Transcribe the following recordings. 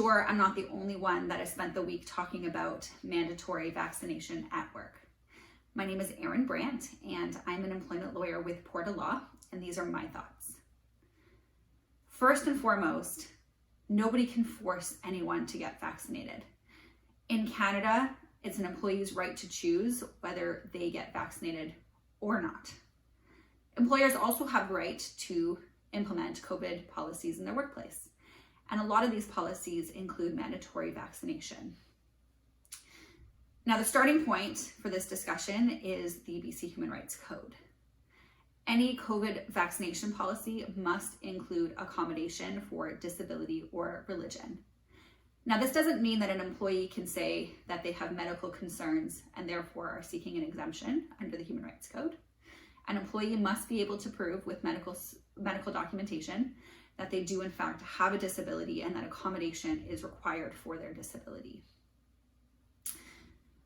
sure I'm not the only one that has spent the week talking about mandatory vaccination at work. My name is Erin Brandt, and I'm an employment lawyer with Porta Law, and these are my thoughts. First and foremost, nobody can force anyone to get vaccinated. In Canada, it's an employee's right to choose whether they get vaccinated or not. Employers also have the right to implement COVID policies in their workplace. And a lot of these policies include mandatory vaccination. Now, the starting point for this discussion is the BC Human Rights Code. Any COVID vaccination policy must include accommodation for disability or religion. Now, this doesn't mean that an employee can say that they have medical concerns and therefore are seeking an exemption under the Human Rights Code. An employee must be able to prove with medical documentation that they do in fact have a disability and that accommodation is required for their disability.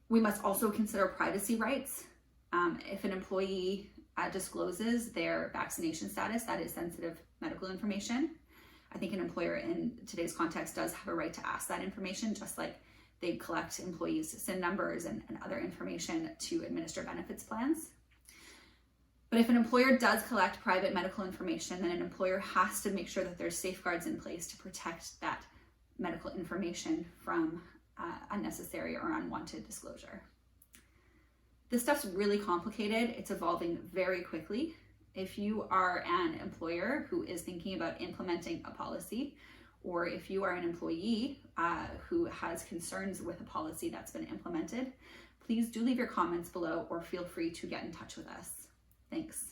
We must also consider privacy rights. If an employee discloses their vaccination status, that is sensitive medical information. I think an employer in today's context does have a right to ask that information, just like they collect employees' SIN numbers and other information to administer benefits plans. But if an employer does collect private medical information, then an employer has to make sure that there's safeguards in place to protect that medical information from unnecessary or unwanted disclosure. This stuff's really complicated. It's evolving very quickly. If you are an employer who is thinking about implementing a policy, or if you are an employee who has concerns with a policy that's been implemented, please do leave your comments below or feel free to get in touch with us. Thanks.